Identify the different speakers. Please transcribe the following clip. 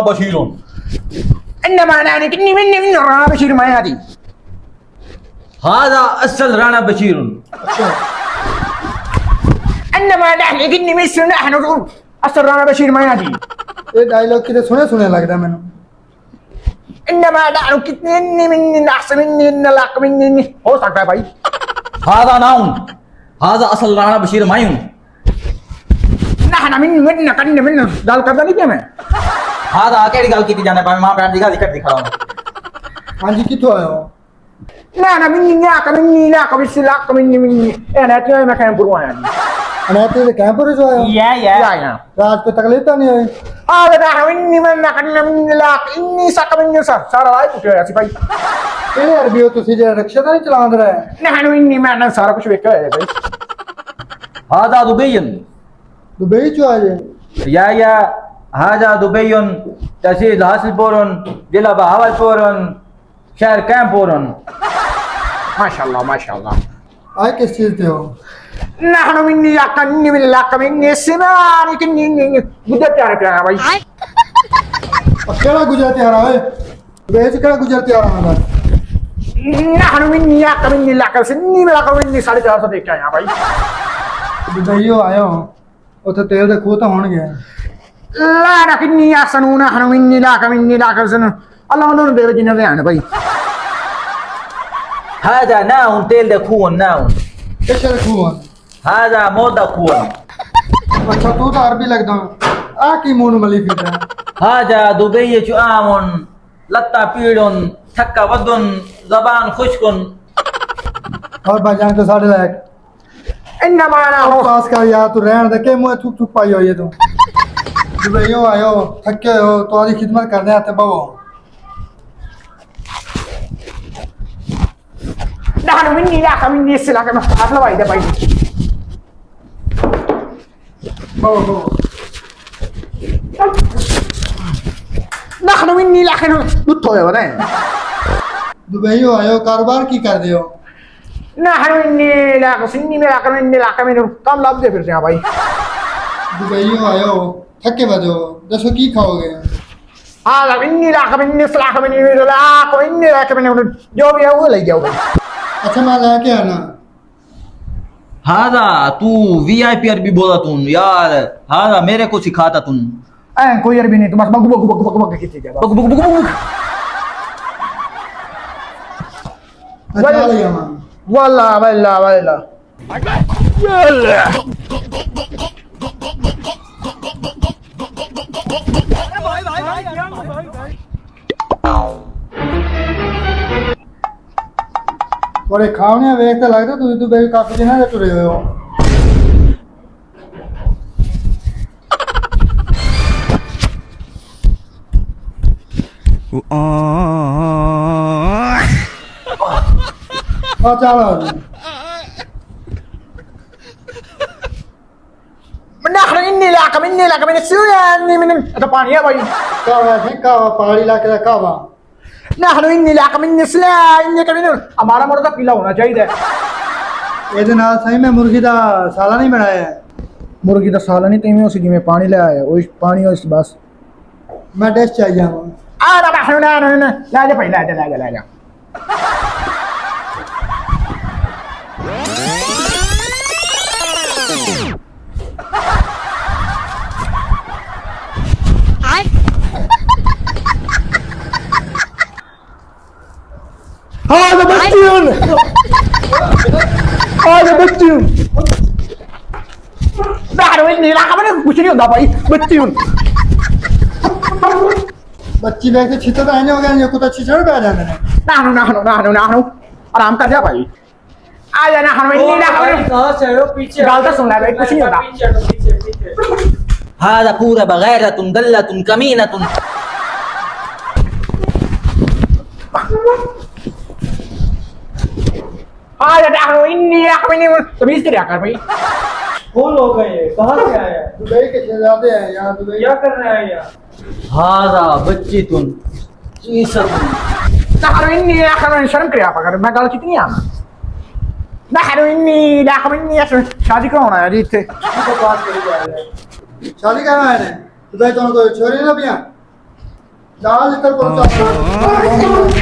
Speaker 1: بشير.
Speaker 2: انما انا كني من رانا بشير ما هذه.
Speaker 1: هذا أصل رانا بشير.
Speaker 2: انما نحن كني مثل نحن اصل رانا بشير ما هذه.
Speaker 3: ਇਹ ਡਾਇਲੌਗ ਕਿਤੇ ਸੁਣਿਆ ਸੁਣਿਆ ਲੱਗਦਾ ਮੈਨੂੰ।
Speaker 2: انما نحن كني من احسن مني ان لك مني हो सकता है भाई।
Speaker 1: هذا ناون. هذا أصل رانا بشير मायूं.
Speaker 2: نحن من كني من गाल करदा नहीं पे मैं।
Speaker 1: هذا केड़ी गल कीती जाने भाई मां भैन दी गल करदी खड़ा हूं।
Speaker 3: ਹਾਂਜੀ ਕਿੱਥੋਂ ਆਏ ਹੋ?
Speaker 2: لا انا مني لا كمثل لك مني انا كده ما كان بروان يعني.
Speaker 3: ਅਨੇਤੇ ਦੇ ਕੈਂਪਰ ਚੋਂ ਆਏ ਹੋ?
Speaker 2: يا
Speaker 3: ਰਾਤ ਕੋਈ ਤਕਲੀਫ ਤਾਂ ਨਹੀਂ ਹੋਈ?
Speaker 2: هذا نحن مني من كنا من لك اني سك مني सारा راي पूछे ऐसी भाई।
Speaker 3: ਕਿਹੜੇ ਅਰਬੀ ਹੋ ਤੁਸੀਂ ਜਿਹੜਾ ਰਿਕਸ਼ਾ ਤਾਂ ਨਹੀਂ ਚਲਾਉਂਦੇ ਰਹੇ?
Speaker 2: نحن مني ما सारा कुछ देखा है भाई।
Speaker 1: هذا دبي.
Speaker 3: ਦੁਬਈ ਚੋਂ ਆਏ ਜੇ?
Speaker 1: يا هذا دبي تسيد حاصل بورن جلا بهاول بورن شهر كام بورن.
Speaker 2: ما شاء الله
Speaker 3: ਆਏ ਕਿਸ ਚੀਜ਼ ਤੇ ਹੋ?
Speaker 2: نحن مني يقني من لك مني السمان كني بدأت تعرف يا भाई।
Speaker 3: ਕਿਹੜਾ ਗੁਜਰ ਤਿਆਰ ਹੋਏ? ਦੁਬਈ ਚ ਕਿਹੜਾ ਗੁਜਰ ਤਿਆਰ ਆਣਾ?
Speaker 2: نحن مني يقني لك سني من لك مني 450 देख के आया भाई।
Speaker 3: ਦੁਬਈ ਆਏ ਹੋ ਉੱਥੇ ਤੇਲ ਦੇ ਖੂਹ ਤਾਂ ਹੋਣਗੇ।
Speaker 2: لا لكني يحسنون نحن مني لك سن الله نور دير جنة ذهن भाई।
Speaker 1: هذا ناون تيل دكون ناون.
Speaker 3: ਕਿੱਥੇ ਦੇ ਖੂਹ ਹਨ?
Speaker 1: هذا مودا كون.
Speaker 3: ਅੱਛਾ ਤੂੰ ਤਾਂ ਅਰਬੀ ਲੱਗਦਾ ਆ ਕੀ ਮੂੰਹ ਨੂੰ ਮਲੀ ਫਿਰਦਾ?
Speaker 1: هذا دبي جؤام لتا بيرون ثكا ودن زبان خشكن.
Speaker 3: ਔਰ ਬਾਜਾਂ ਤੋਂ ਸਾਡੇ ਲਾਇਕ
Speaker 2: انما انا
Speaker 3: ਪਾਸ ਕਰ ਯਾਰ ਤੂੰ ਰਹਿਣ ਦੇ ਕਿ ਮੂੰਹ ਥੁੱਕ ਪਾਈ ਹੋਈ ਹੈ ਤੂੰ। ਦੁਬਈ ਆਇਓ ਥੱਕੇ ਹੋ ਤੁਹਾਡੀ ਖਿਦਮਤ ਕਰਦੇ ਆ ਤੇ ਬਵੋ।
Speaker 2: نحن مني السلاح كما اطلع وايد भाई।
Speaker 3: ਬਵੋ
Speaker 2: نحن مني لكن لطو يا ولد।
Speaker 3: ਦੁਬਈ ਆਇਓ ਕਾਰੋਬਾਰ ਕੀ ਕਰਦੇ ਹੋ?
Speaker 2: نحن مني لكن سني لكن كم لفظ फिर से भाई।
Speaker 3: ਦੁਬਈ ਆਇਓ ਥੱਕੇ ਵਧੋ ਦੱਸੋ ਕੀ ਖਾਓਗੇ?
Speaker 2: هذا مني سلاح مني لكن जो भी है वो ले जाओ भाई।
Speaker 3: ਅੱਛਾ ਮੈਂ ਲੈ ਕੇ ਆਣਾ।
Speaker 1: هذا تو VIP अरबी बोला तुम यार. هذا मेरे को सिखाता तुम.
Speaker 2: कोई अरबी नहीं तुम बस बक की चीज है।
Speaker 1: बक बक बक बक.
Speaker 3: ਅੱਛਾ ਲੈ ਆਵਾਂ।
Speaker 2: والله
Speaker 3: ਤੁਹਾਡੇ ਖਾਣੇ ਵੇਖ ਤਾਂ ਲੱਗਦਾ ਤੁਸੀਂ ਦੁਬਈ ਕਾਫੀ ਦਿਨਾਂ ਦੇ ਤੁਰੇ ਹੋਏ ਹੋ। ਆ ਚੱਲ
Speaker 2: نحن اني لك من السودان من اسبانيا भाई।
Speaker 3: ਕਾਵਾ ਹੈ ਕਾਵਾ ਪਹਾੜੀ ਇਲਾਕੇ ਦਾ ਕਾਵਾ।
Speaker 2: نحن اني لك من السودان انك من हमारा मुर्गा पीला होना चाहिए।
Speaker 3: ਇਹਦੇ ਨਾਲ ਸਹੀ ਮੈਂ ਮੁਰਗੀ ਦਾ ਸਾਲਾ ਨਹੀਂ ਬਣਾਇਆ।
Speaker 2: मुर्गी का साला नहीं तेमें उसी में पानी ले आया वो पानी और बस
Speaker 3: ਮੈਂ ਡਿਸ਼ ਚਾਹੀਏ ਹਾਂ।
Speaker 2: نحن لا जा भाई لا जा هذا بطيون نحن اني لا خبر कुछ नहीं होता भाई बच्चियों।
Speaker 3: ਬੱਚੀ ਵੇਖ ਕੇ ਛਿੱਤਰ ਤਾਂ ਐਨੇ ਹੋ ਗਏ ਜੇ ਕੁੱਤਾ ਛਿਛੜ ਪੈ ਜਾਂਦੇ ਨੇ।
Speaker 2: नाहनु आराम कर जा भाई। आ जा नाहनु इन्नी ना खबर
Speaker 4: कहाँ से आए हो? पीछे
Speaker 2: गाल तो सुन ले भाई कुछ नहीं होता।
Speaker 4: पीछे हटो, पीछे
Speaker 1: هذا पूरा بغيرة دلة كمينة.
Speaker 2: आ जा नाहनु इन्नी ना खबर तमीज कर कर भाई।
Speaker 4: कौन हो गए ये? कहाँ से आए हैं?
Speaker 3: दुबई के शहजादे हैं यहाँ दुबई।
Speaker 4: क्या कर रहे हैं यहाँ?
Speaker 1: هذا बच्ची तुम चीसर.
Speaker 2: नाहनु इन्नी ना खबर शर्म कर अगर मैं गाल कितनी आ नाहनु इन्नी ना खबर इन्नी शादी कराना है जी इतने
Speaker 4: किसको बात करी जा रहे हैं?
Speaker 3: शादी करना है ने दुबई तो कोई छोरी ना पिया। जहाज इधर पहुंचा